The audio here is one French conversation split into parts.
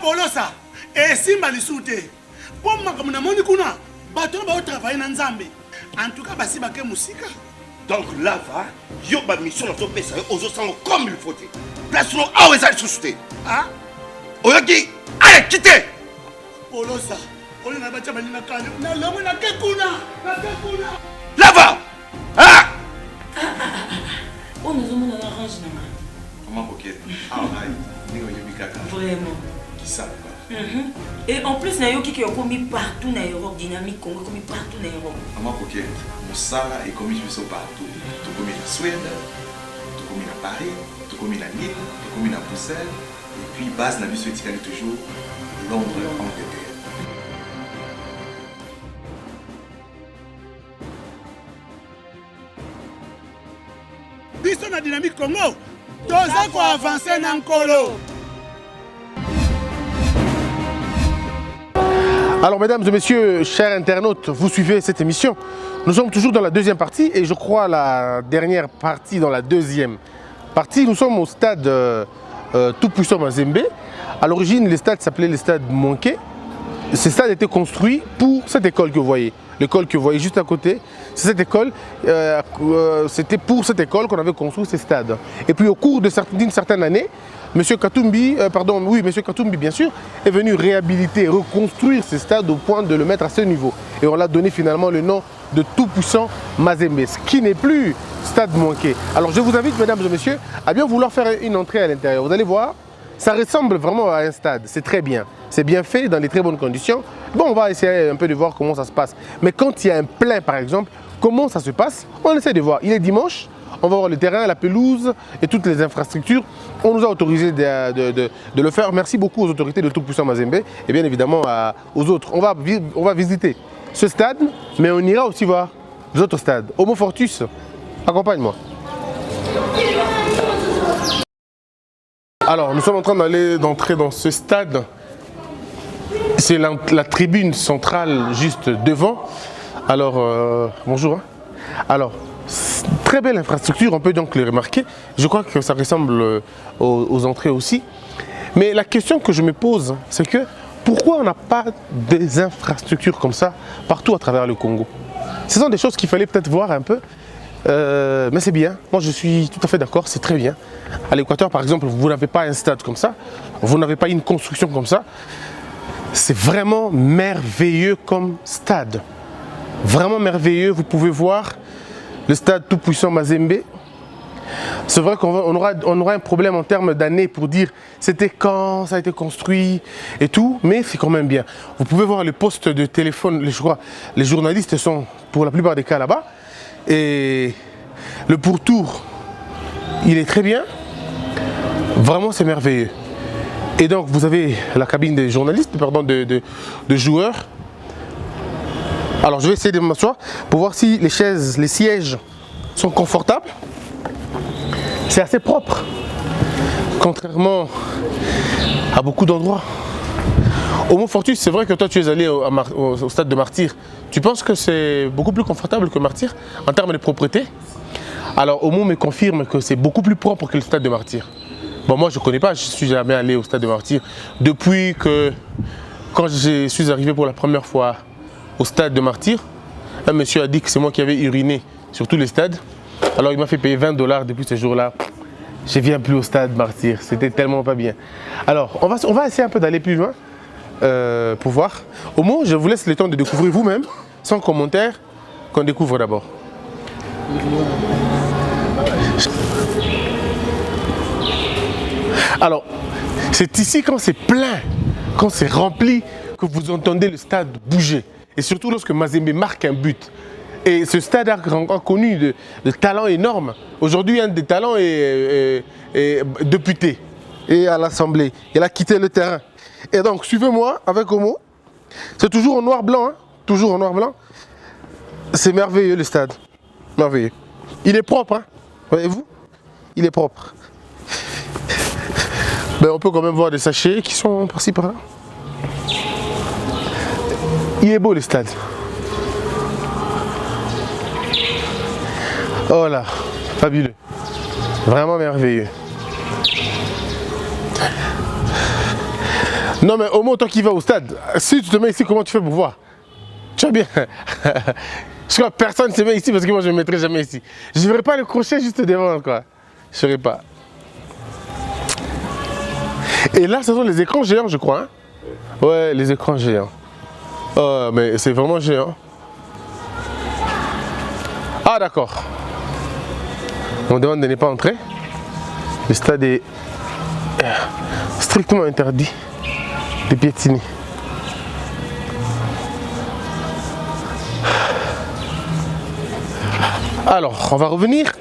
Polosa, et Simba Lissoute. Pour moi, comme on a kuna, bateau va travailler dans Zambé. En tout cas, si baké musique. Donc là, va, yo ba mission dans ton pays, aux autres comme il faut. Place nous à où est-ce soucié. Ah? Oyaki, allez, quittez. Polosa, on a battu na kane. Na lomo na kekuna. Là va. Ah! On nous a mis dans l'orange. Comment coquette? Ah, vraiment. Qui ça? Et en plus, il y a qui ont commis partout dans l'Europe, dynamique Congo, commis partout dans l'Europe. Maman coquette, mon Sala est commis partout. Tout commis en Suède, tout commis à Paris, tout commis à Lille, tout commis à Bruxelles. Et puis, base n'a vu ce toujours Londres, Angleterre. Biso na dynamique Congo. Toza ko avancer na nkolo. Alors mesdames et messieurs, chers internautes, vous suivez cette émission. Nous sommes toujours dans la deuxième partie et je crois la dernière partie dans la deuxième partie. Nous sommes au stade Tout-Puissant Mazembe. À l'origine, le stade s'appelait le stade Monké. Ce stade était construit pour cette école que vous voyez. L'école que vous voyez juste à côté, c'est cette école. C'était pour cette école qu'on avait construit ce stade. Et puis au cours d'une certaine année, M. Katumbi, M. Katumbi bien sûr, est venu réhabiliter, reconstruire ce stade au point de le mettre à ce niveau. Et on l'a donné finalement le nom de Tout-Puissant Mazembe, ce qui n'est plus stade Monké. Alors je vous invite, mesdames et messieurs, à bien vouloir faire une entrée à l'intérieur. Vous allez voir, ça ressemble vraiment à un stade, c'est très bien. C'est bien fait, dans des très bonnes conditions. Bon, on va essayer un peu de voir comment ça se passe. Mais quand il y a un plein, par exemple, comment ça se passe? On essaie de voir. Il est dimanche, on va voir le terrain, la pelouse et toutes les infrastructures. On nous a autorisé de le faire. Merci beaucoup aux autorités de Tout-Puissant Mazembe et bien évidemment aux autres. On va visiter ce stade, mais on ira aussi voir les autres stades. Homo Fortus, accompagne-moi. Alors, nous sommes en train d'entrer dans ce stade. C'est la tribune centrale juste devant. Alors, bonjour. Alors, très belle infrastructure, on peut donc le remarquer. Je crois que ça ressemble aux entrées aussi. Mais la question que je me pose, c'est que pourquoi on n'a pas des infrastructures comme ça partout à travers le Congo? Ce sont des choses qu'il fallait peut-être voir un peu. Mais c'est bien, moi je suis tout à fait d'accord, c'est très bien. À l'Équateur par exemple, vous n'avez pas un stade comme ça, vous n'avez pas une construction comme ça. C'est vraiment merveilleux comme stade. Vraiment merveilleux, vous pouvez voir le stade Tout-Puissant Mazembe. C'est vrai qu'on aura un problème en termes d'années pour dire c'était quand ça a été construit et tout, mais c'est quand même bien. Vous pouvez voir les postes de téléphone, je crois, les journalistes sont pour la plupart des cas là-bas. Et le pourtour, il est très bien. Vraiment, c'est merveilleux. Et donc, vous avez la cabine des journalistes, pardon, de joueurs. Alors, je vais essayer de m'asseoir pour voir si les chaises, les sièges sont confortables. C'est assez propre, contrairement à beaucoup d'endroits. Homo Fortus, c'est vrai que toi, tu es allé au stade de Martyr. Tu penses que c'est beaucoup plus confortable que Martyr en termes de propreté? Alors, Homo me confirme que c'est beaucoup plus propre que le stade de Martyr. Bon, moi, je ne connais pas, je ne suis jamais allé au stade de Martyr. Depuis que, quand je suis arrivé pour la première fois au stade de Martyr, un monsieur a dit que c'est moi qui avais uriné sur tous les stades. Alors, il m'a fait payer 20 $ depuis ce jour-là. Je ne viens plus au stade Martyr, c'était tellement pas bien. Alors, on va essayer un peu d'aller plus loin pour voir. Homo, je vous laisse le temps de découvrir vous-même, sans commentaire, qu'on découvre d'abord. Alors, c'est ici quand c'est plein, quand c'est rempli, que vous entendez le stade bouger. Et surtout lorsque Mazembe marque un but. Et ce stade a connu de talents énormes. Aujourd'hui, un des talents est député et à l'Assemblée. Il a quitté le terrain. Et donc, suivez-moi avec Homo. C'est toujours en noir-blanc, hein? Toujours en noir-blanc. C'est merveilleux le stade. Merveilleux. Il est propre, hein? Voyez-vous? Il est propre. Ben, on peut quand même voir des sachets qui sont par-ci par-là. Il est beau le stade. Oh là, fabuleux. Vraiment merveilleux. Non mais au moins toi qui vas au stade, si tu te mets ici, comment tu fais pour voir? Tu vois bien. Je crois que personne ne se met ici parce que moi je ne me mettrai jamais ici. Je ne verrai pas le crochet juste devant quoi. Je ne ferai pas. Et là ce sont les écrans géants je crois. Hein? Ouais, les écrans géants. Oh mais c'est vraiment géant. Ah d'accord. On demande de ne pas entrer. Le stade est strictement interdit de piétiner. Alors, on va revenir.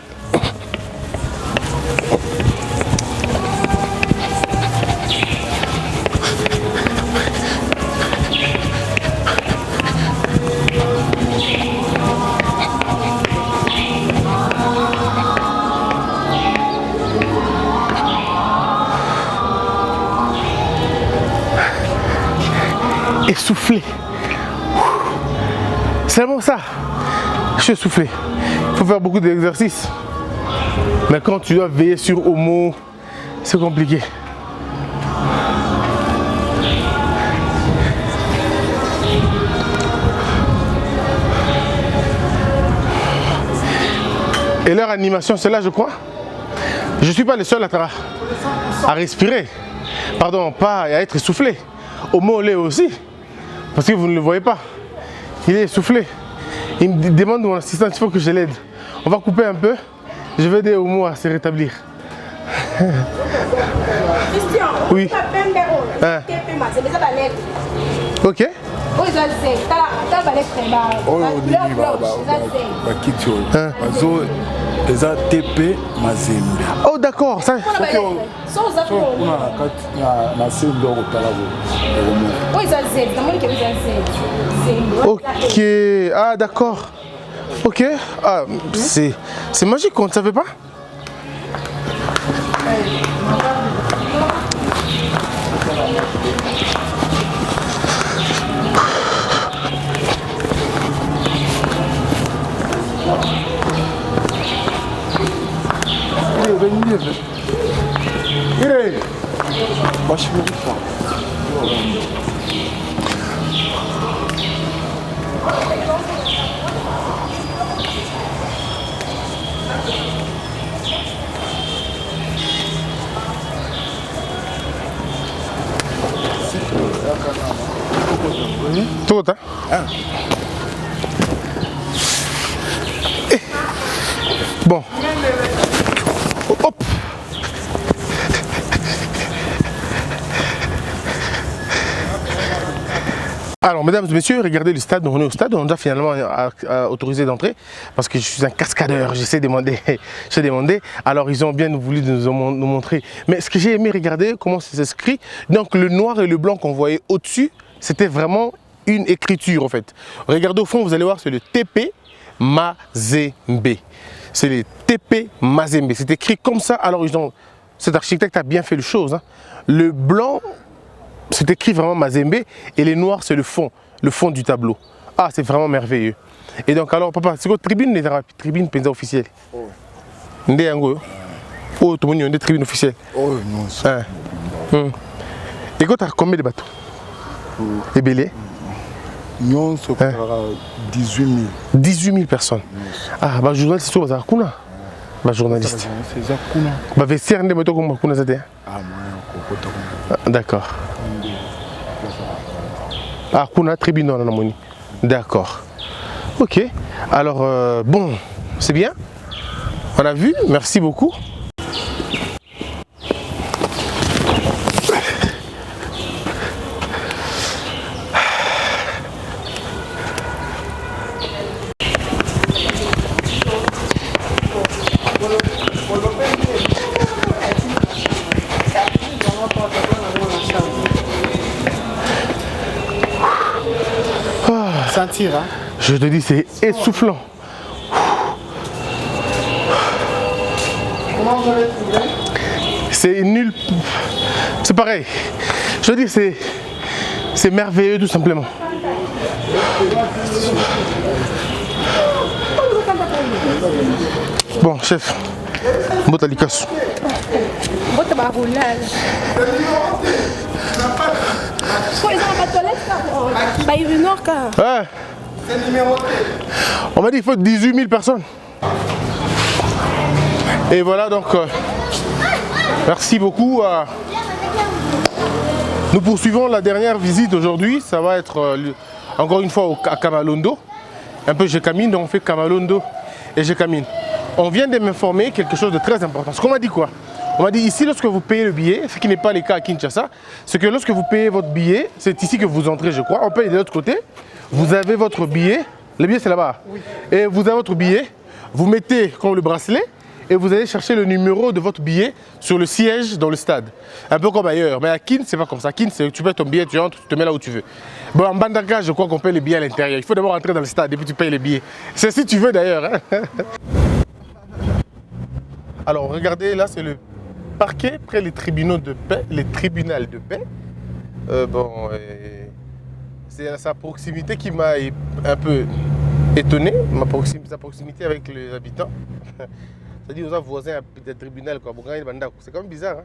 Essoufflé. C'est bon ça. Je suis essoufflé. Il faut faire beaucoup d'exercices. Mais quand tu dois veiller sur Homo, c'est compliqué. Et leur animation, c'est là, je crois. Je ne suis pas le seul à respirer. Pardon, pas à être essoufflé. Homo l'est aussi. Parce que vous ne le voyez pas. Il est essoufflé. Il me demande mon assistant, il faut que je l'aide. On va couper un peu. Je vais aider Homo à se rétablir. Christian, oui. Hein? Ok. Oh d'accord. Ça... Ok. Ah d'accord. Ok. Ah, c'est magique, on ne savait pas. Tout, hein? Ah. Bon. Hop. Alors, mesdames et messieurs, regardez le stade. On est au stade. On a finalement autorisé d'entrer parce que je suis un cascadeur. J'ai demandé. Alors, ils ont bien voulu nous montrer. Mais ce que j'ai aimé regarder, comment c'est écrit. Donc, le noir et le blanc qu'on voyait au-dessus, c'était vraiment une écriture en fait. Regardez au fond, vous allez voir, c'est le TP Mazembe. C'est le TP Mazembe. C'est écrit comme ça. Alors, cet architecte a bien fait les choses. Hein. Le blanc, c'est écrit vraiment Mazembe. Et les noirs, c'est le fond du tableau. Ah, c'est vraiment merveilleux. Et donc, alors, papa, c'est quoi tribune tribune penza officielle? Ndé yango. Oh, tout le monde a une tribune officielle. Oh, non. Et quand tu as combien de bateaux? Les béliers? Nous sommes 18 000. 18 000 personnes. Ah, bah journaliste, c'est ça, Kuna. Bah journaliste. C'est ça, Kuna. Bah vestiaire, des motos comme Kuna, ça. Ah, moi, d'accord. Ah, Kuna, tribune dans la Namoni. D'accord. Ok. Alors, bon, c'est bien. On a vu, merci beaucoup. Sentir, hein? Je te dis, c'est essoufflant. Comment vous avez trouvé? C'est nul. C'est pareil. Je veux dire, c'est merveilleux tout simplement. Bon, chef. Botalikasu. Quoi, ils ont ma toilette, bah, urinoir, car. Ouais. C'est numéroté. On m'a dit qu'il faut 18 000 personnes. Et voilà donc, merci beaucoup. Nous poursuivons la dernière visite aujourd'hui. Ça va être encore une fois à Kamalondo. Un peu Jekamine, donc on fait Kamalondo et Jekamine. On vient de m'informer quelque chose de très important. Ce qu'on m'a dit quoi? On m'a dit ici, lorsque vous payez le billet, ce qui n'est pas le cas à Kinshasa, c'est que lorsque vous payez votre billet, c'est ici que vous entrez, je crois. On paye de l'autre côté. Vous avez votre billet. Le billet, c'est là-bas. Oui. Et vous avez votre billet. Vous mettez comme le bracelet et vous allez chercher le numéro de votre billet sur le siège dans le stade. Un peu comme ailleurs. Mais à Kin, c'est pas comme ça. À Kin, tu payes ton billet, tu entres, tu te mets là où tu veux. Bon, en Bandaka, je crois qu'on paye les billets à l'intérieur. Il faut d'abord entrer dans le stade et puis tu payes les billets. C'est si tu veux d'ailleurs. Hein. Alors, regardez, là, c'est le parquet près les tribunaux de paix, les tribunaux de paix. C'est sa proximité qui m'a un peu étonné, sa proximité avec les habitants. C'est-à-dire aux voisins des tribunaux, quoi. C'est quand même bizarre.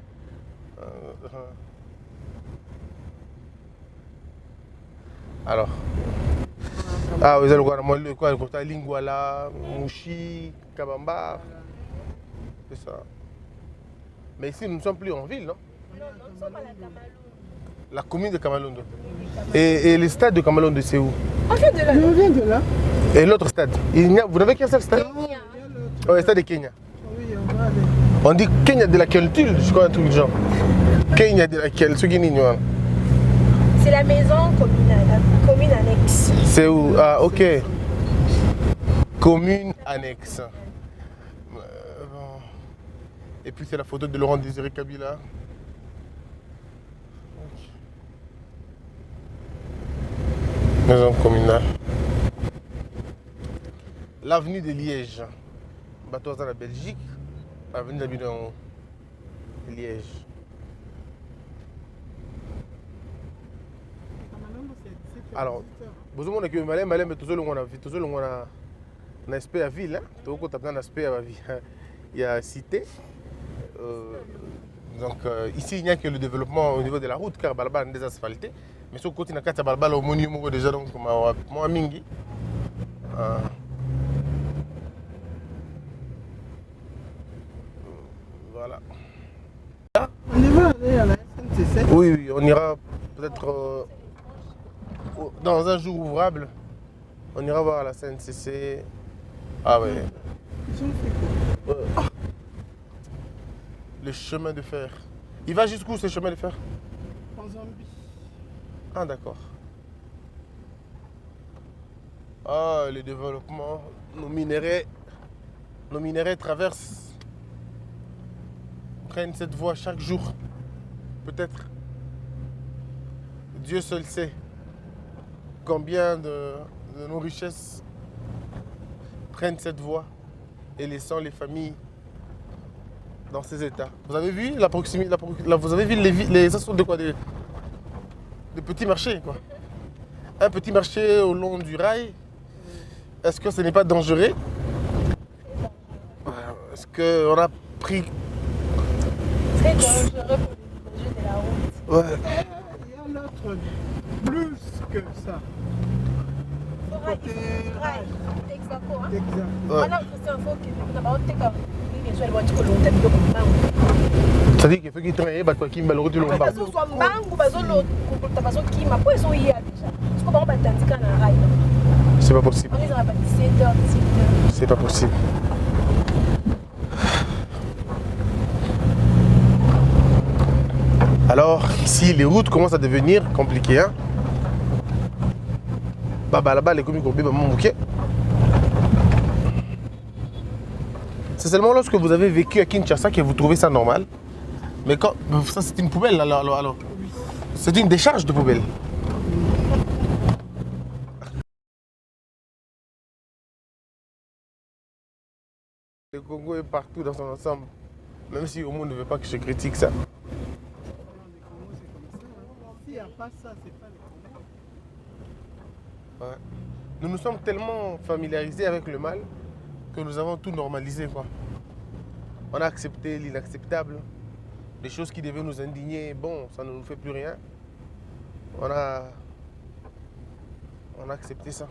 Hein? Alors. Ah, vous avez le côté Lingwala, Mouchi, Kabamba. C'est ça. Mais ici, nous ne sommes plus en ville, non? Non, nous sommes à la Kamalondo. La commune de Kamalondo. Et le stade de Kamalondo, c'est où? On vient de là. On vient de là. Et l'autre stade? Vous n'avez qu'un seul stade? Kenya. Oh, le stade de Kenya. Oui, on va aller. On dit Kenya de la culture, je crois un truc du genre. Kenya de la culture, ce qui est C'est la maison communale, la commune annexe. C'est où? Ah, ok. Commune annexe. Et puis c'est la photo de Laurent Désiré Kabila. Maison communale. L'avenue de Liège. Bateau dans la Belgique. Avenue d'Abidjan. Liège. Alors, vous avez que malin mais tout seul on a aspect à ville, hein. Tout le monde a un aspect à la ville. Il y a cité. Donc ici il n'y a que le développement au niveau de la route car Balba est désasphalté. Mais sur le côté de la Balba au monument déjà donc moi mingi. Voilà. On y va aller à la SNCC. Oui, on ira peut-être dans un jour ouvrable. On ira voir la CNCC. Ah ouais. Ils ont fait quoi? Le chemin de fer. Il va jusqu'où ce chemin de fer? En Zambie. Ah d'accord. Ah, le développement. Nos minéraux traversent, prennent cette voie chaque jour. Peut-être. Dieu seul sait combien de nos richesses prennent cette voie et laissant les familles dans ces états. Vous avez vu la proximité, vous avez vu les sortes de quoi, des petits marchés quoi. Un petit marché au long du rail. Est-ce que ce n'est pas dangereux? Est-ce qu'on a pris... Très dangereux pour les usagers de la route. Ouais. Il y a l'autre plus que ça. Côté rail. Exact. Exact. Voilà, c'est un faux qui nous a été comme les gens vont dire que l'on t'a C'est-à-dire qu'il faut qu'ils travaillent, bah quoi, qu'ils me le retirent au bas. parce que soit bango bazolo kukuta bazoki ma po ezo ya déjà. Parce que bango batandika na rail. C'est pas possible. On est à 17h, 18h. C'est pas possible. Alors, ici, les routes commencent à devenir compliquées. Hein? Bah là-bas, les communes c'est seulement lorsque vous avez vécu à Kinshasa que vous trouvez ça normal. Mais quand ça, c'est une poubelle, alors. C'est une décharge de poubelle. Le Congo est partout dans son ensemble. Même si au monde ne veut pas que je critique ça. S'il n'y a pas ça, c'est pas le Ouais. Nous nous sommes tellement familiarisés avec le mal que nous avons tout normalisé, quoi. On a accepté l'inacceptable. Des choses qui devaient nous indigner, bon, ça ne nous fait plus rien. On a accepté ça.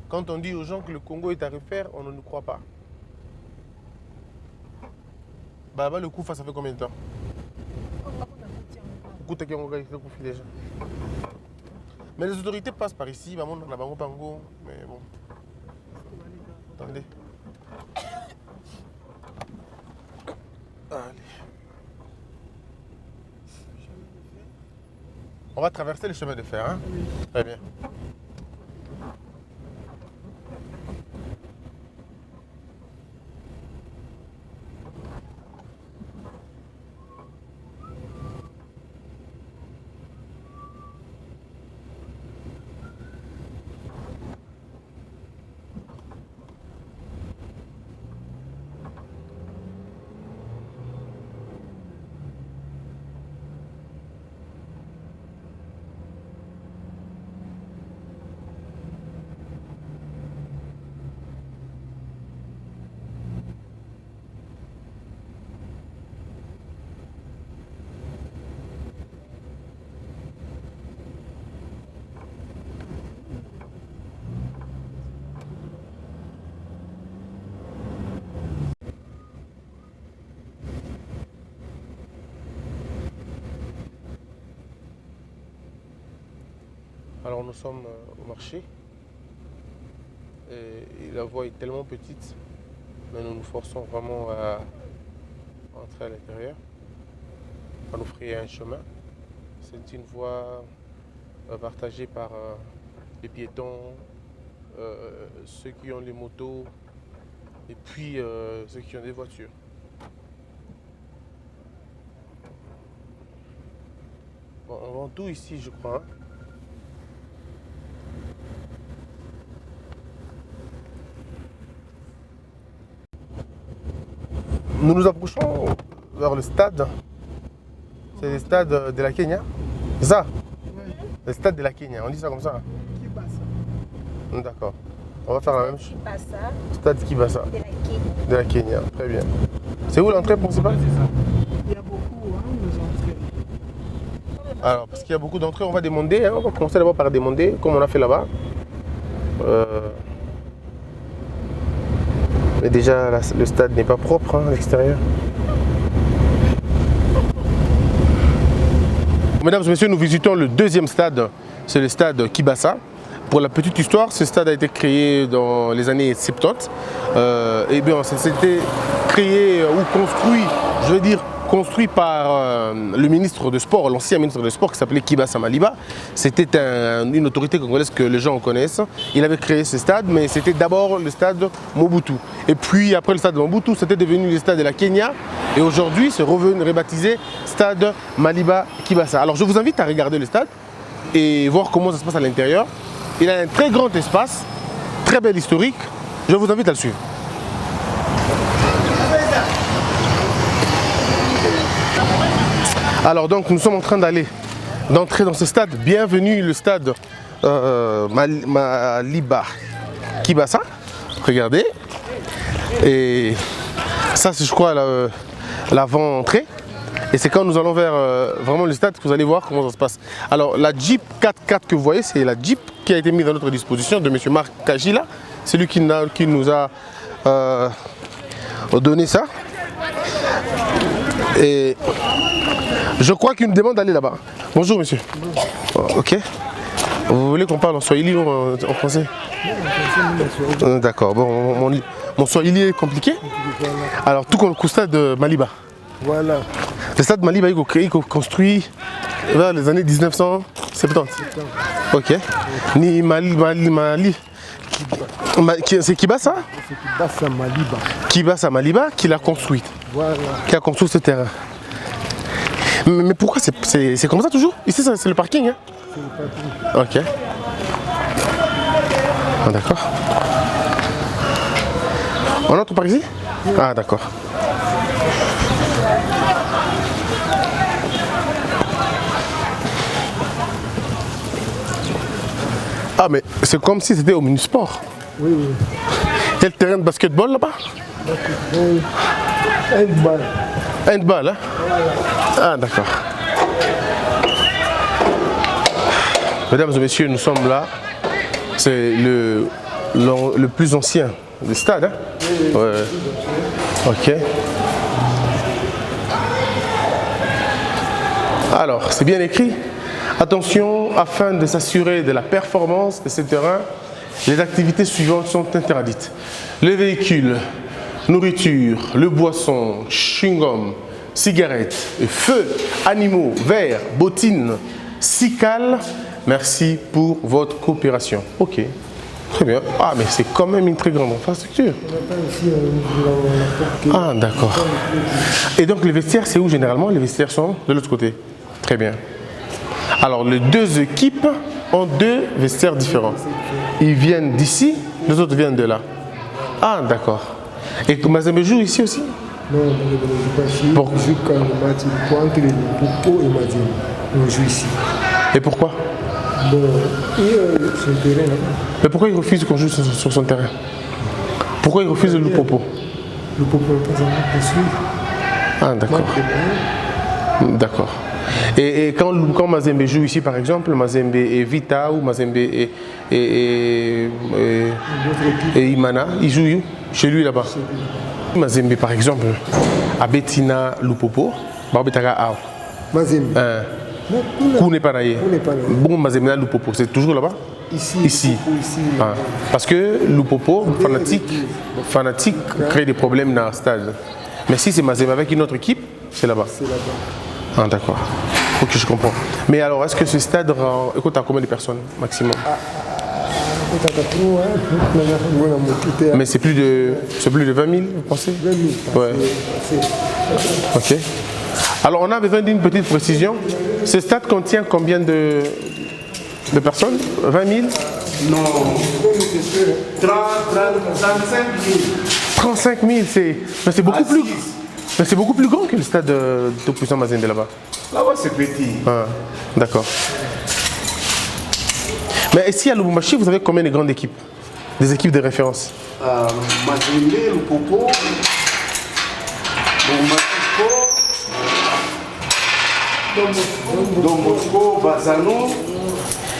Quand on dit aux gens que le Congo est à refaire, on ne nous croit pas. Bah, le coup, ça fait combien de temps? Déjà. Mais les autorités passent par ici, on a Bango Pango, mais bon. Attendez. Allez. On va traverser le chemin de fer, hein? Très bien. Alors nous sommes au marché et la voie est tellement petite, mais nous nous forçons vraiment à entrer à l'intérieur. On nous frayer un chemin. C'est une voie partagée par les piétons, ceux qui ont les motos et puis ceux qui ont des voitures. Bon, on vend tout ici, je crois. Hein. Nous nous approchons vers le stade. C'est le stade de la Kenya. C'est ça? Oui. Le stade de la Kenya, on dit ça comme ça? Kibasa. D'accord. On va faire la même chose. Kibasa. Stade Kibasa. De la Kenya. De la Kenya, très bien. C'est où l'entrée principale? Il y a beaucoup d'entrées. Alors, parce qu'il y a beaucoup d'entrées, on va demander. Hein, on va commencer d'abord par demander, comme on a fait là-bas. Mais déjà, le stade n'est pas propre à l'extérieur. Mesdames et messieurs, nous visitons le deuxième stade, c'est le stade Kibasa. Pour la petite histoire, ce stade a été créé dans les années 70. Et bien, c'était créé ou construit, je veux dire, construit par le ministre de Sport, l'ancien ministre de Sport qui s'appelait Kibasa Maliba. C'était une autorité congolaise que les gens connaissent. Il avait créé ce stade, mais c'était d'abord le stade Mobutu. Et puis après le stade Mobutu, c'était devenu le stade de la Kenya. Et aujourd'hui, c'est revenu rebaptisé stade Maliba Kibasa. Alors je vous invite à regarder le stade et voir comment ça se passe à l'intérieur. Il a un très grand espace, très bel historique. Je vous invite à le suivre. Alors donc nous sommes en train d'entrer dans ce stade. Bienvenue le stade Maliba Kibasa. Regardez. Et ça c'est je crois l'avant-entrée. Et c'est quand nous allons vers vraiment le stade que vous allez voir comment ça se passe. Alors la Jeep 4x4 que vous voyez, c'est la Jeep qui a été mise à notre disposition de M. Marc Kajila. C'est lui qui nous a donné ça. Et je crois qu'il nous demande d'aller là-bas. Bonjour monsieur. Oh, ok. Vous voulez qu'on parle en swahili ou en français? D'accord. Bon, mon swahili est compliqué. Alors tout comme le stade de Maliba. Voilà. Le stade Maliba il est construit vers les années 1970. Ok. Ni Mali. C'est Kibasa? C'est Kibasa Maliba. Kibasa Maliba qui l'a construite. Voilà. Qui a construit ce terrain. Mais pourquoi c'est comme ça toujours? Ici c'est le parking, hein? C'est le parking. Ok. Ah, d'accord. On entre par ici? Ah d'accord. Ah mais c'est comme si c'était au Munisport. Oui, oui. Il y a le terrain de basketball là-bas? Basketball. Handball. Handball, hein? Ah, d'accord. Mesdames et messieurs, nous sommes là. C'est le plus ancien des stades, hein? Ouais. Ok. Alors, c'est bien écrit. Attention, afin de s'assurer de la performance de ce terrain, les activités suivantes sont interdites. Les véhicules, nourriture, le boisson, chewing-gum, cigarettes, feu, animaux, verres, bottines, cicales. Merci pour votre coopération. Ok, très bien. Ah, mais c'est quand même une très grande infrastructure. Ah, d'accord. Et donc les vestiaires, c'est où généralement? Les vestiaires sont de l'autre côté. Très bien. Alors les deux équipes ont deux vestiaires différents. Ils viennent d'ici, les autres viennent de là. Ah, d'accord. Et Mazembe joue ici aussi? Non, on joue quand le match entre les Popo et Mazembe. On joue ici. Et pourquoi? Bon, c'est le terrain là. Mais pourquoi il refuse qu'on joue sur son terrain? Pourquoi il refuse le Popo? Le Popo n'est pas encore construit. Ah, d'accord. D'accord. Et quand Mazembe joue ici, par exemple, Mazembe et Vita ou Mazembe et Imana, ils jouent chez lui là-bas. Mazembe, par exemple, à Bettina Lupopo, Barbetaka Ao. Mazembe. Kou n'est pas naïe. Bon, Mazembe Lupopo, c'est toujours là-bas? Ici. Ah. Parce que Lupopo, fanatique, crée des problèmes dans le stade. Mais si c'est Mazembe avec une autre équipe, c'est là-bas. C'est là-bas. Ah, d'accord. Ok, je comprends. Mais alors, est-ce que ce stade écoute à combien de personnes maximum? Mais c'est plus de 20 000, vous pensez? 20 000. Ouais. Ok. Alors, on a besoin d'une petite précision. Ce stade contient combien de personnes? 20 000? Non. 35 000. 35 000, c'est beaucoup plus. Mais c'est beaucoup plus grand que le stade de Tout-Puissant Mazembe là-bas. Là-bas, c'est petit. Ah, d'accord. Mais ici à Lubumbashi, vous avez combien de grandes équipes? Des équipes de référence? Mazembe, le Popo, Don Bosco, Bazano.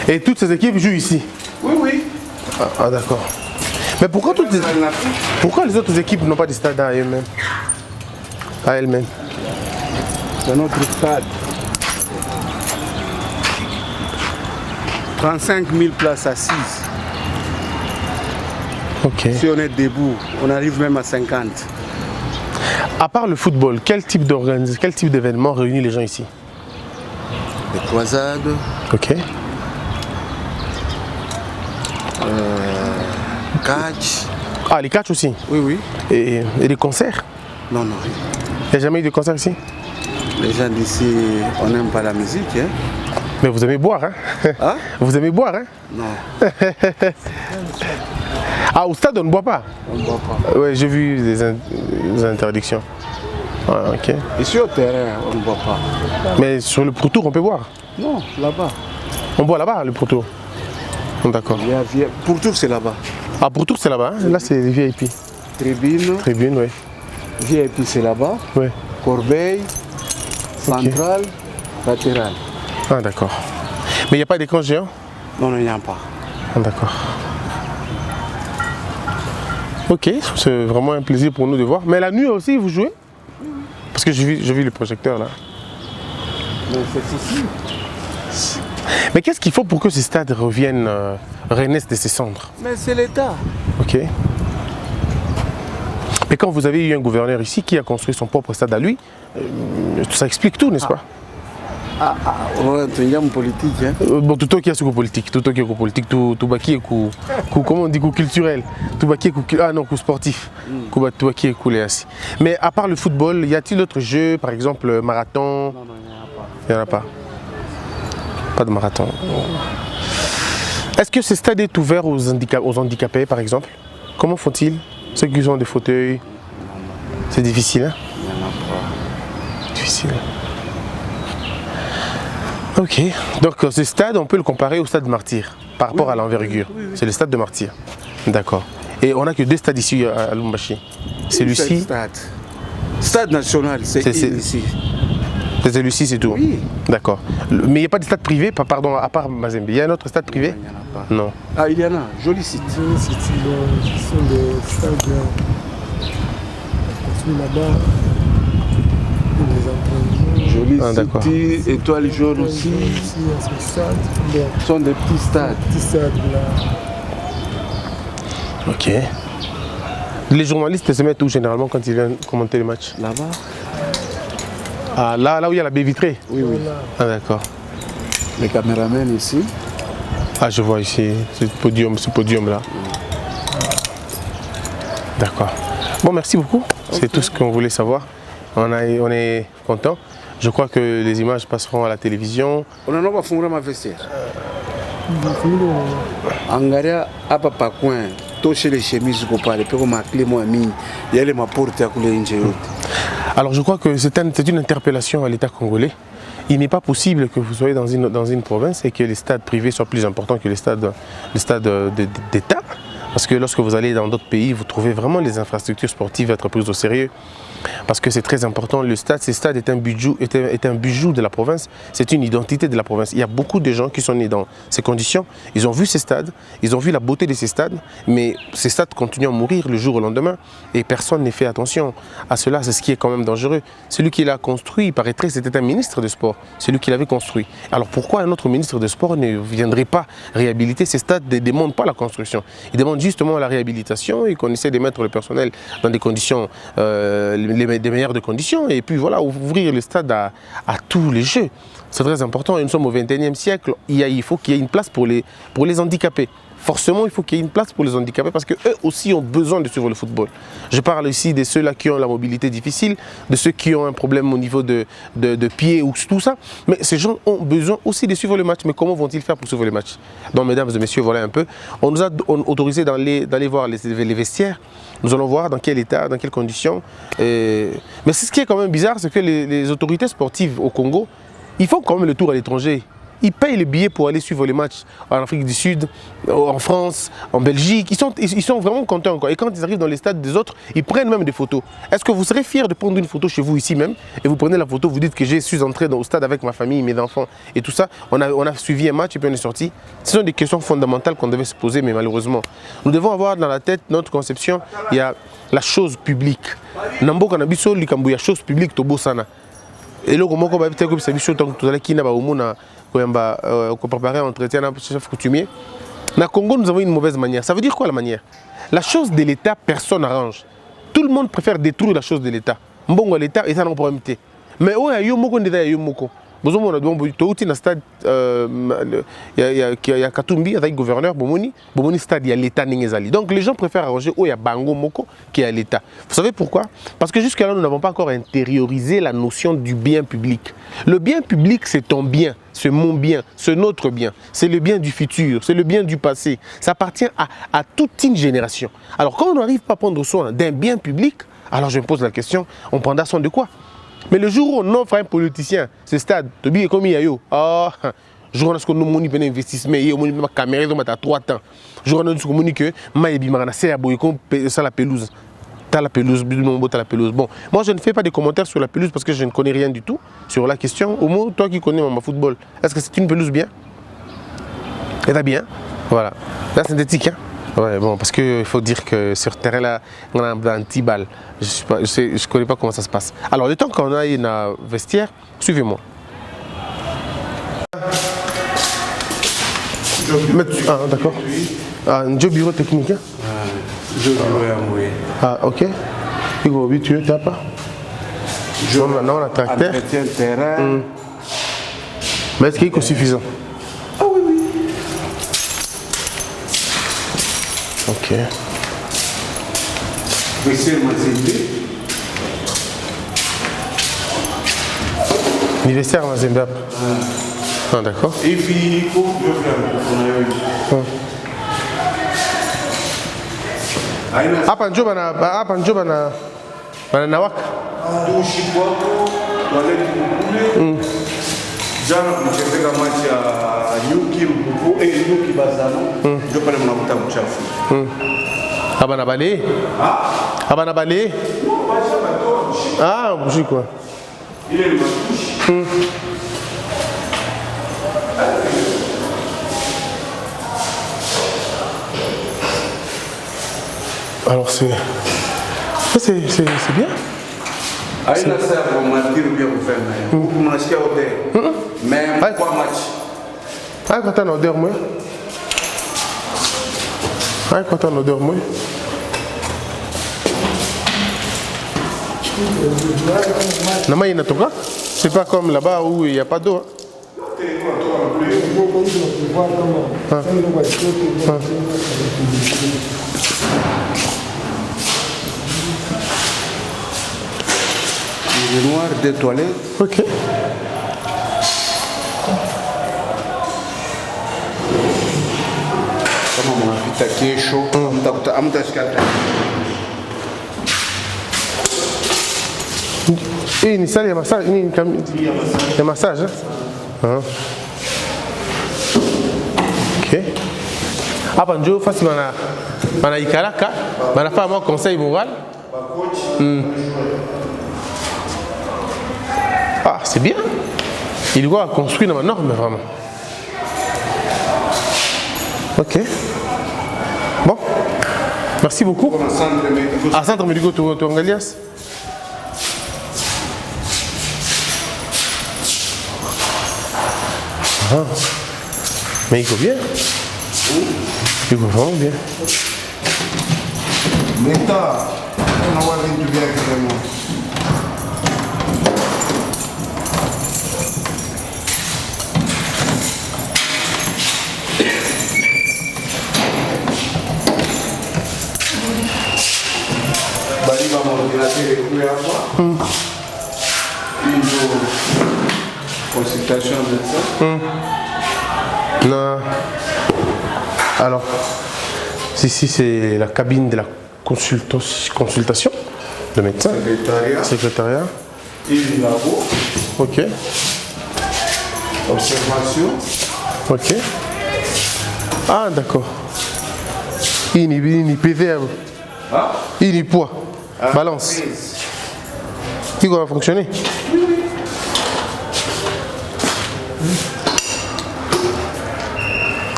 Et toutes ces équipes jouent ici? Oui. Ah, d'accord. Mais pourquoi les autres équipes n'ont pas de stade à elles-mêmes? À elles-mêmes. Dans notre stade. 35 000 places assises. Ok. Si on est debout, on arrive même à 50. À part le football, quel type d'événement réunit les gens ici? Des croisades. Ok. Catch. Ah, les catchs aussi? Oui. Et des concerts? Non. Il n'y a jamais eu de concert ici? Les gens d'ici, on n'aime pas la musique. Hein? Mais vous aimez boire, hein? Hein? Vous aimez boire, hein? Non. Ah, au stade, on ne boit pas? On ne boit pas. Oui, j'ai vu des interdictions. Ah, ok. Ici au terrain, on ne boit pas. Mais sur le Pro Tour, on peut boire? Non, là-bas. On boit là-bas, le Pro Tour? D'accord. Pour Tour, c'est là-bas. Ah, Pro Tour, c'est là-bas, hein? Là, c'est les VIP. Tribune, oui. VIP, c'est là-bas. Oui. Corbeil, centrale, latérale. Ah, d'accord. Mais il n'y a pas d'écran géant? Non, il n'y a pas. Ah, d'accord. Ok, c'est vraiment un plaisir pour nous de voir. Mais la nuit aussi, vous jouez? Parce que j'ai vu le projecteur là. Mais c'est ici. Mais qu'est-ce qu'il faut pour que ce stade revienne, renaisse de ses cendres? Mais c'est l'État. Ok. Mais quand vous avez eu un gouverneur ici qui a construit son propre stade à lui, ça explique tout, n'est-ce pas? Ouais, tu es un politique. Hein? Bon, tout qui est sur politique, tout qui est comment on dit, culturel, tout qui est sportif, tout qui est ainsi. Mais à part le football, y a-t-il d'autres jeux, par exemple marathon? Non, il n'y en a pas. Pas de marathon. Est-ce que ce stade est ouvert aux handicapés, par exemple? Comment font-ils? Ceux qui ont des fauteuils? C'est difficile, hein? Il n'y en a pas. Difficile. Ok, donc ce stade, on peut le comparer au stade de Martyr, par rapport à l'envergure. Oui. C'est le stade de Martyr. D'accord. Et on n'a que deux stades ici à Lubumbashi. Celui-ci. Stade national, c'est ici. C'est celui-ci, c'est tout. Oui. D'accord. Mais il n'y a pas de stade privé, pardon, à part Mazembe. Il y a un autre stade privé? Il n'y en a pas. Non. Ah, il y en a. Joli site. Joli site, ce sont des stades construits là-bas. Joli d'accord. city, étoile jaune aussi. Ici, à ce stade. Ce sont des petits stades. Petits stades là. Ok. Les journalistes se mettent où généralement quand ils viennent commenter les matchs? Là-bas. Ah, là où il y a la baie vitrée? Oui, oui. Ah, d'accord. Les caméramans ici. Ah, je vois ici, ce podium-là. D'accord. Bon, merci beaucoup. C'est tout ce qu'on voulait savoir. On est content. Je crois que les images passeront à la télévision. On en a fondé ma vestiaire. Angaria à papa coin. Toucher les chemises qu'on parle. Puis on m'a clé moi mis. Il y a les ma porte à couler une. Alors je crois que c'est une interpellation à l'État congolais. Il n'est pas possible que vous soyez dans une province et que les stades privés soient plus importants que les stades d'État. Parce que lorsque vous allez dans d'autres pays, vous trouvez vraiment les infrastructures sportives être prises au sérieux. Parce que c'est très important, ce stade est un bijou de la province, c'est une identité de la province. Il y a beaucoup de gens qui sont nés dans ces conditions, ils ont vu ces stades, ils ont vu la beauté de ces stades, mais ces stades continuent à mourir le jour au lendemain et personne n'est fait attention à cela, c'est ce qui est quand même dangereux. Celui qui l'a construit, il paraîtrait, c'était un ministre de sport, celui qui l'avait construit. Alors pourquoi un autre ministre de sport ne viendrait pas réhabiliter ces stades, ne demande pas la construction, il demande justement la réhabilitation et qu'on essaie de mettre le personnel dans des conditions des meilleures de conditions et puis voilà, ouvrir le stade à tous les jeux. C'est très important et nous sommes au XXIe siècle, il faut qu'il y ait une place pour les handicapés. Forcément, il faut qu'il y ait une place pour les handicapés parce qu'eux aussi ont besoin de suivre le football. Je parle ici de ceux-là qui ont la mobilité difficile, de ceux qui ont un problème au niveau de pied ou tout ça. Mais ces gens ont besoin aussi de suivre le match. Mais comment vont-ils faire pour suivre le match? Donc, mesdames et messieurs, voilà un peu. On nous a autorisé d'aller voir les vestiaires. Nous allons voir dans quel état, dans quelles conditions. Mais ce qui est quand même bizarre, c'est que les autorités sportives au Congo, ils font quand même le tour à l'étranger. Ils payent les billets pour aller suivre les matchs en Afrique du Sud, en France, en Belgique. Ils sont vraiment contents, quoi. Et quand ils arrivent dans les stades des autres, ils prennent même des photos. Est-ce que vous serez fiers de prendre une photo chez vous ici même et vous prenez la photo, vous dites que je suis entré au stade avec ma famille, mes enfants et tout ça. On a suivi un match et puis on est sorti. Ce sont des questions fondamentales qu'on devait se poser, mais malheureusement, nous devons avoir dans la tête notre conception. Il y a la chose publique. Nambo kanabiso likambu ya chose publique tobo sana. Et là, comment on va faire comme ça, tout à l'heure qui n'a pas au monde pour préparer un entretien avec le chef coutumier. Dans Congo, nous avons une mauvaise manière. Ça veut dire quoi la manière? La chose de l'État, personne n'arrange. Tout le monde préfère détruire la chose de l'État. Mbongo l'État et ça n'a pas problème. Mais où est-ce que on a dit stade il y a Katumbi avec le gouverneur Bomoni stade il y a l'État Ningezali. Donc les gens préfèrent arranger où il y a Bango Moko qui est à l'État. Vous savez pourquoi? Parce que jusqu'à là nous n'avons pas encore intériorisé la notion du bien public. Le bien public c'est ton bien, c'est mon bien, c'est notre bien, c'est le bien du futur, c'est le bien du passé. Ça appartient à toute une génération. Alors quand on n'arrive pas à prendre soin d'un bien public, alors je me pose la question, on prendra soin de quoi? Mais le jour où on offre à un politicien ce stade, tu dis comme il y a eu, jour où on a un investissement, il y a une caméra qui a 3 ans. Jour où on a dit que c'est la pelouse. La pelouse. Bon, moi je ne fais pas de commentaires sur la pelouse parce que je ne connais rien du tout sur la question. Au moins, toi qui connais mon football, est-ce que c'est une pelouse bien? Elle est bien. Voilà. Là, c'est synthétique, hein? Ouais, bon, parce qu'il faut dire que sur ce terrain-là, on a un petit bal. Je ne connais pas comment ça se passe. Alors, le temps qu'on a un vestiaire, suivez-moi. Ah, d'accord. Un bureau technique. Hein? Ah, ok. Tu es habitué, tu n'as pas? Non, on a tracteur. Terrain. Mais est-ce qu'il est suffisant? Ah oui, oui. Ok. L'universitaire Mazembe. Ah, d'accord. Et puis, il faut hapa njo bana nawaka. Jana kuchezeka machi ya nyuki mpupu nyuki bazano ndio pale mnakuta mchafu. Abana bale? Abana bale? Ah, bougie quoi. Il est le matouche. Alors c'est bien. Aí na serra, uma tiro bien ouvert, mais on a acheté au dé. Mais quoi match? Ah, quand on a odeur, moi. Ah, quand on a odeur, moi. Non, mais il y a tout cas. C'est pas comme là-bas où il n'y a pas d'eau. Hein. Le noir des toilettes. Ok. Kama mnapita kesho, mtashikata. Hii ni sali ya massage, ni ya massage. Hein? Ok. Hapa ndio fasi bana ikalaka, bana fa moi conseil moral. Ah, c'est bien. Il doit construire dans ma norme vraiment. Ok. Bon. Merci beaucoup. À centre médical, tu es Angalias. Ah. Mais il faut bien. Il faut vraiment bien. Meta, on va aller du bien vraiment. Baliba mon ordinateur est couvert à moi. Une consultation de ça. Non. Alors, ici c'est la cabine de la consultation de médecin. Secrétariat. Et le labo. Ok. Observation. Ok. Ah, d'accord. Il y a PV. Il y a poids. Balance. Qui va fonctionner?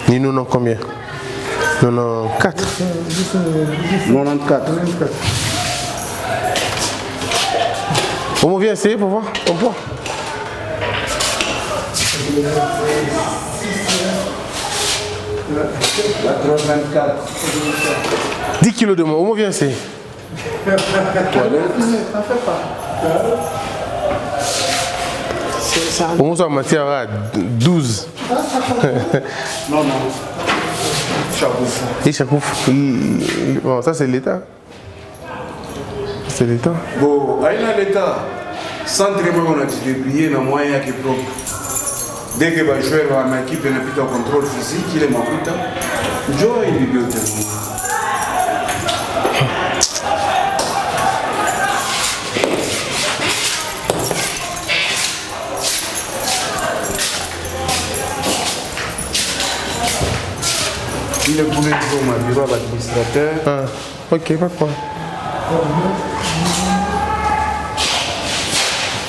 Ni nous non combien? 94. 94. On vient essayer pour voir ton poids. La 324. 10 kilos de moins. On vient essayer. On s'en matière à 12. Non, non. Chapouf. Et Chapouf. Bon, ça c'est l'État. C'est l'État. Bon, à l'État, sans très bon, on a dit débrouiller dans moyen qui est propre. Dès que va jouer dans une équipe, il a un contrôle physique, il est maputa. Joe, il est bien. Il est pour le bureau administrateur. Ah, ok, pas de problème.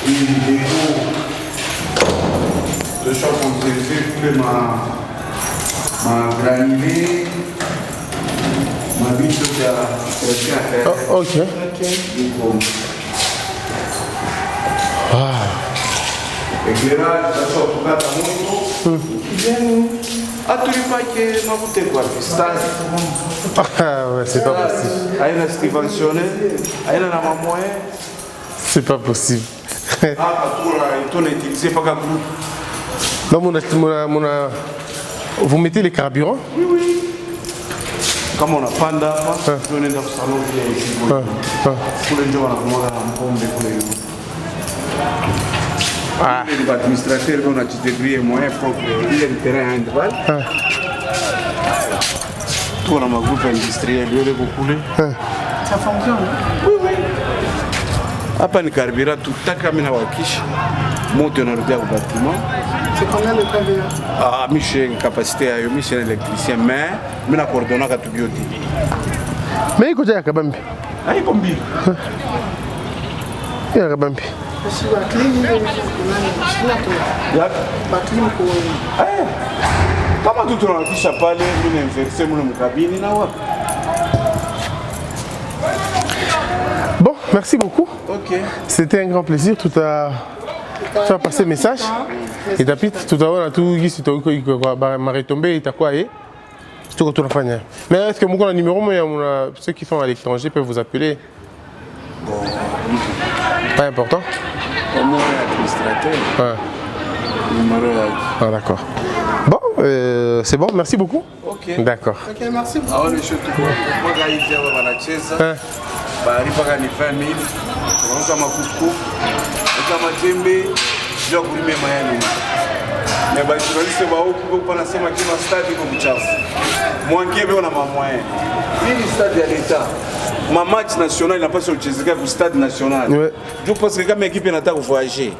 Il est de chaque côté, ma granulée, ma bite de la Oh, ok. Ah. Et là, ça sort tout à l'heure. Ah, tu n'as pas que ma bouteille quoi, Ah ouais, c'est pas possible. Elle est subventionnée, elle a ma moyenne. C'est pas possible. Ah, tu l'as utilisé pas comme Donc, vous mettez les carburants? Oui, oui. Comme on a panda, on est dans le salon qui est pour les gens, on a un pompe pour les gens. Ah. L'administrateur, on a distribué moyen propre, il y a le terrain à Indval. Tout on a ma groupe industriel, il y a beaucoup. Ça fonctionne? Oui, oui. Après le carburant, tout a camina wakish, monte dans le bâtiment. C'est combien le carburant? Ah, je suis une capacité à je suis un électricien, mais je suis un coordonnateur à tout le monde. Mais il y a Kabambi. Ah, il y a Kabambi. Il y a Rabampi. Kama tu tunahakisha pale mimi inverse mule mkabini na wapi. Bon, merci beaucoup. OK. C'était un grand plaisir. Tu as passé le message. Et tapis tout à l'heure, tout ici, tu as retombé et tu as quoi. Mais est-ce que vous avez un numéro, ceux qui sont à l'étranger peuvent vous appeler? Bon. Pas important. Au moins administrateur. Ouais. Numéro. Ah, d'accord. Bon, c'est bon, merci beaucoup. OK. D'accord. Ok, merci beaucoup. Ah, on est chez tout. Moi, j'ai dit à la chaise. Bah, il faut gagner 20 000. On va m'accouper. On va m'attendre. Je vais vous mettre ma. Mais bah, je vais laisser vous pour pas lancer ma qui m'a stade comme chasse. Moi, qui est on a ma moyen. Il stade de l'État. Ma match national n'a pas sur le stade national. Ouais. Je pense que quand l'équipe n'a pas voyagé,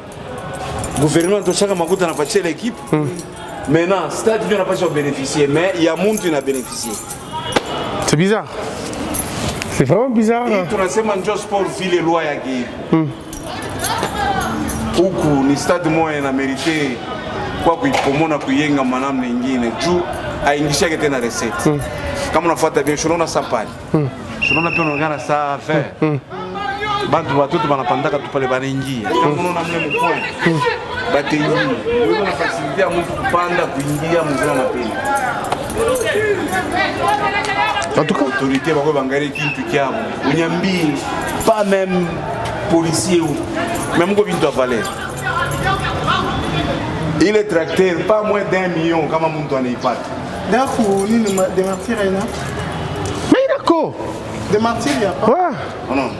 le gouvernement de chaque magot n'a pas fait l'équipe. Maintenant, le stade n'a pas bénéficié, mais il y a monde qui a bénéficié. C'est bizarre. C'est vraiment bizarre. Et tu as fait un sport ville et loi qui. Huku ni stade moja na mérité kwa kuipomona kuyenga manamna nyingine juu aingisha tena recette. Kama unafuata bien shona sapali. Shona pia unaongana saa faire. Bantu watoto banapandaka tu pale banaingia. Kama unaona mle mkoa. Batengi. Wewe una facilité ya mtu kupanda kuingia mzima mapema. En tout cas, autorité bako bangali kintu kyabo. Unyambi pas même policier ou même ko bintu valeur. Il est tracteur pas moins d'1 million kama mtu anaipata. D'accord, ni de martyrs là. Mais d'accord. De martyrs il y a pas. Ouais. Non.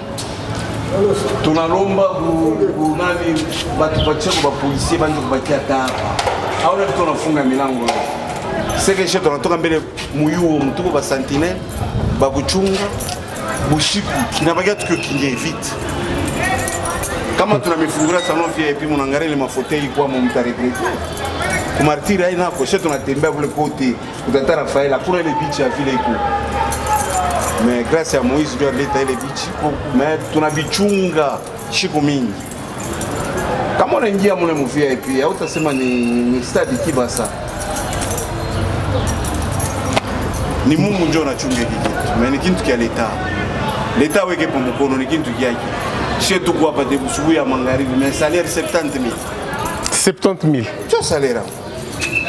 Tunalomba nani batupatie kwa policier banjo kubakia hapa. Haona vitu wanafunga milango. Sasa kesho tunatoka mbele muyuo mtuko ba sentinelle bakuchunga bushiku kinabakia tukio kinge vite. Kama tunamifungura salon VIP mnaangalia ile mafotei kwa mumtaregrete. Kumartiri haina hapo shetu tunatembea kule kote utatara faila kuna ile beach ya vile iko. Mais grâce à Moïse Dieu a leta ile beach mais tunavichunga shiku mingi. Kama unaingia mule mu VIP hautasema ni stadi Kibasa. Ni Mungu ndio anachunga hiki kitu. Mais ni kitu kia leta. Leta weke kwa mkono ni kitu kiaki. Chez tout quoi pas de busubu ya magharibi mais salaire 70 000. 70 000. Tu salaire.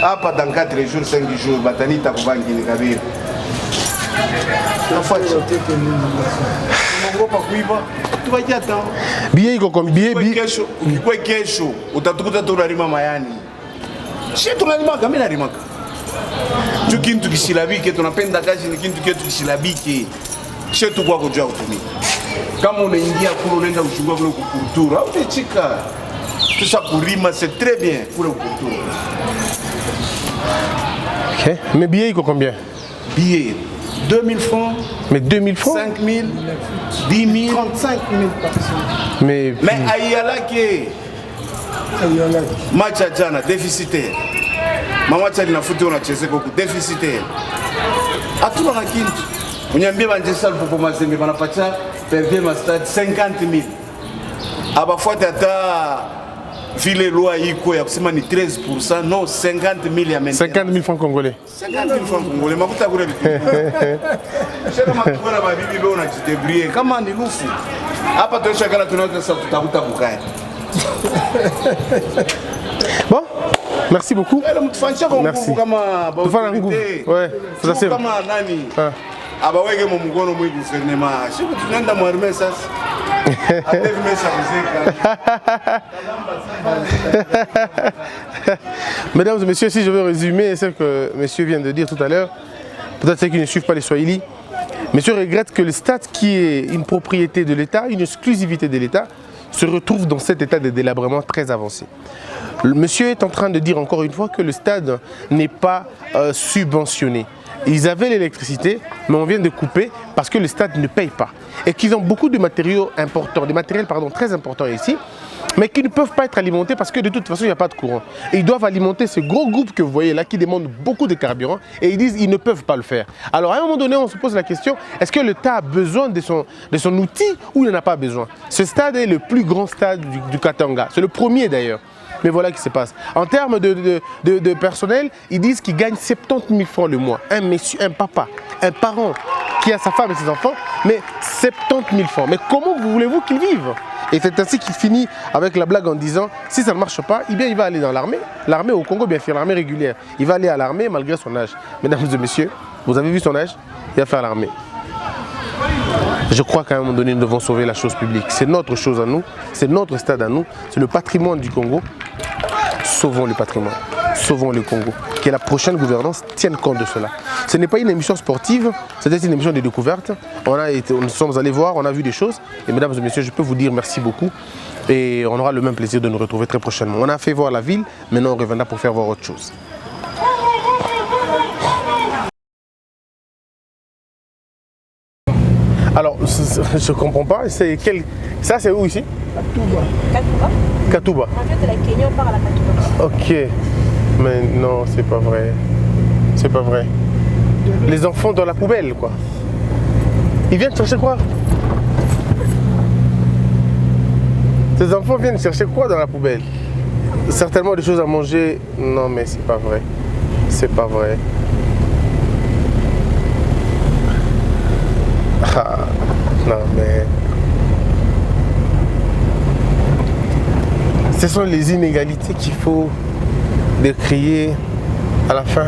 Hapa dans 4 jours 5 jours batanita kwa banki ni kabiri. Tunafuata tete nini. Mungopa kuiba. Tubakia tao. Billet iko comme billet kesho, ukikwe kesho utatukuta tunalima mayani. Sisi tunalima kama nalimaka. Tu kintu kishilabike tunapenda kazi ni kintu ketu kishilabike. Sisi tu kwa kujua kutumika. Kama unaingia kule unaenda kuchukua kule kultura, au utachika. Tout ça pour rima c'est très bien pour le kultura. OK. Mais billet iko combien? Billet 2000 francs. Mais 2000 francs? 5000, 10 000, 35 000 par semaine. Mais ayalake. Match à jana déficitaire. Mama chali na futi unacheze kwa déficitaire. Hatuna na kintu. Unyambie banje sal pour commencer mais banapatia perdre ma stade 50 000. Abafuata hata vile loi iko ya kusema ni 13%, non 50 000 ya maintenant. 50 000 francs congolais. 50 000 francs congolais. Makuta kule bitu. Shaka makubwa na babibi leo unajidebrouiller kama ni lufu. Hapa tunaisha kana tunaweza sasa tutakuta bukaya. Bon, merci beaucoup. Merci. Kama ouais, ça c'est kama nani? Abaweke mu mkono mwe gouvernement. Siku tunaenda mwarme sasa. Mesdames et messieurs, si je veux résumer ce que monsieur vient de dire tout à l'heure, peut-être ceux qui ne suivent pas les Swahili, monsieur regrette que le stade qui est une propriété de l'État, une exclusivité de l'État, se retrouve dans cet état de délabrement très avancé. Le monsieur est en train de dire encore une fois que le stade n'est pas subventionné. Ils avaient l'électricité, mais on vient de couper parce que le stade ne paye pas. Et qu'ils ont beaucoup de matériaux importants, des matériels très importants ici. mais qui ne peuvent pas être alimentés parce que de toute façon, il n'y a pas de courant. Et ils doivent alimenter ce gros groupe que vous voyez là qui demande beaucoup de carburant et ils disent qu'ils ne peuvent pas le faire. Alors à un moment donné, on se pose la question, est-ce que l'État a besoin de son outil ou il n'en a pas besoin? Ce stade est le plus grand stade du Katanga. C'est le premier d'ailleurs. Mais voilà ce qui se passe. En termes de personnel, ils disent qu'ils gagnent 70 000 francs le mois. Un monsieur, un papa, un parent qui a sa femme et ses enfants, mais 70 000 francs. Mais comment voulez-vous qu'ils vivent? Et c'est ainsi qu'il finit avec la blague en disant, si ça ne marche pas, eh bien, il va aller dans l'armée. L'armée au Congo, bien sûr, l'armée régulière. Il va aller à l'armée malgré son âge. Mesdames et messieurs, vous avez vu son âge? Il va faire l'armée. Je crois qu'à un moment donné, nous devons sauver la chose publique. C'est notre chose à nous, c'est notre stade à nous, c'est le patrimoine du Congo. Sauvons le patrimoine, sauvons le Congo. Que la prochaine gouvernance tienne compte de cela. Ce n'est pas une émission sportive, c'était une émission de découverte. Nous sommes allés voir, on a vu des choses. Et mesdames et messieurs, je peux vous dire merci beaucoup. Et on aura le même plaisir de nous retrouver très prochainement. On a fait voir la ville, maintenant on reviendra pour faire voir autre chose. Alors, je ne comprends pas. Ça, c'est où ici? Katouba. En fait, la Kenya, on part à la Katouba. Ok. Mais non, c'est pas vrai. C'est pas vrai. Les enfants dans la poubelle, quoi. Ils viennent chercher quoi? Ces enfants viennent chercher quoi dans la poubelle? Certainement des choses à manger. Non, mais c'est pas vrai. C'est pas vrai. Ah, non, mais... Ce sont les inégalités qu'il faut décrier à la fin.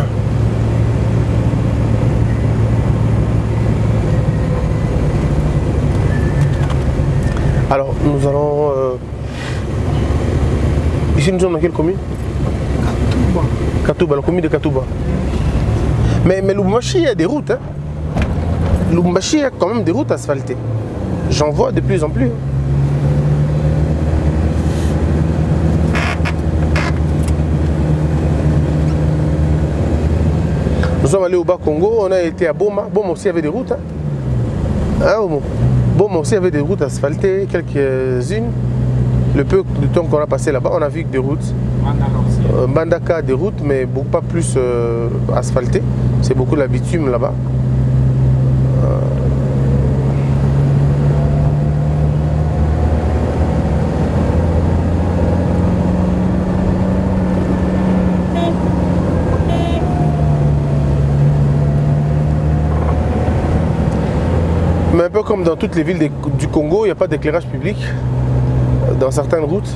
Alors, nous allons... Ici, nous sommes dans quelle commune? Katouba. Katouba, la commune de Katouba. Mais Lubumbashi, il y a des routes. Hein? Lubumbashi, il y a quand même des routes asphaltées. J'en vois de plus en plus. Nous sommes allés au Bas-Congo, on a été à Boma. Boma aussi avait des routes. Hein? Boma aussi avait des routes asphaltées, quelques-unes. Le peu de temps qu'on a passé là-bas, on a vu que des routes. Mbandaka, des routes, mais beaucoup pas plus asphaltées. C'est beaucoup la bitume là-bas. Mais un peu comme dans toutes les villes du Congo, il n'y a pas d'éclairage public dans certaines routes.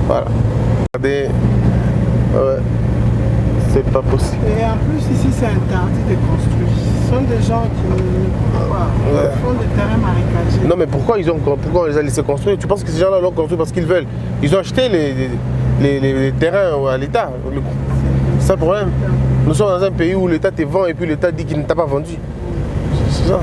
Voilà. Regardez, ouais, c'est pas possible. Et en plus, ici, c'est interdit de construire. Ce sont des gens qui font des terrains marécagés. Non, mais pourquoi ils ont laissé construire? Tu penses que ces gens-là l'ont construit parce qu'ils veulent? Ils ont acheté les terrains à l'État. C'est ça le problème. Nous sommes dans un pays où l'État te vend et puis l'État dit qu'il ne t'a pas vendu. C'est ça.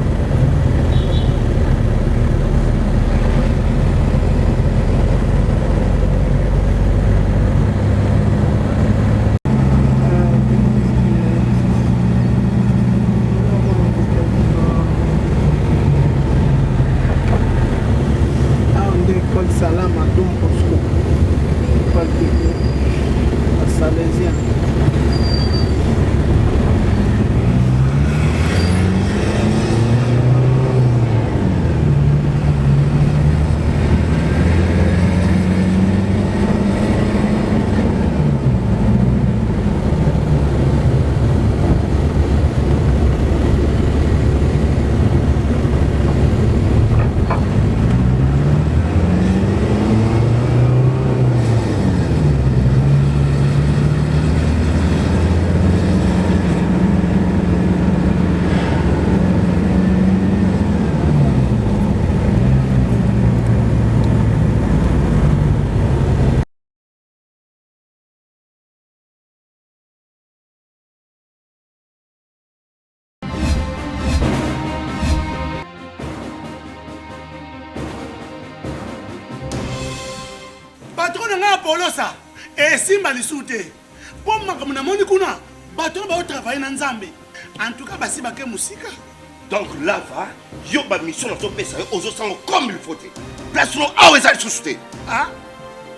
Polosa et simba lisute pour makamuna moni kuna bato ba travailler na nzambe en tout cas basi bake musika Donc là-bas, yo ba mission na to pesa yo ozo sango comme il faut. Place no awe za susute. Ah,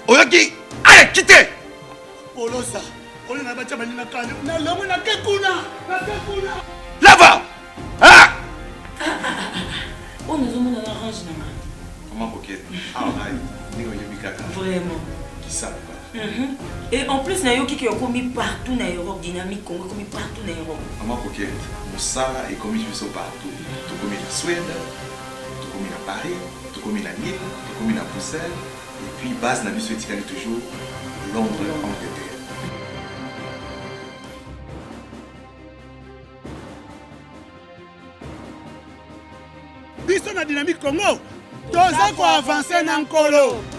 Oyoki, allez quittez. Polosa. On a battu na kanya. Na lomo na kekuna. Na kekuna. Là-bas. Ah! On nous a mis dans l'orange. Comment coquette? Ah, on a Vraiment. Qui ça? Et en plus, Nayo qui est commis partout dans l'Europe, dynamique Congo commis partout dans l'Europe. Maman coquette, Moussala est commis partout. Tu commis la Suède, tu commis à Paris, tu commis à Nîmes, tu commis à Bruxelles, et puis base n'a vu ce toujours Londres, Angleterre. Biso na dynamique Congo. Toza ko avancer na nkolo.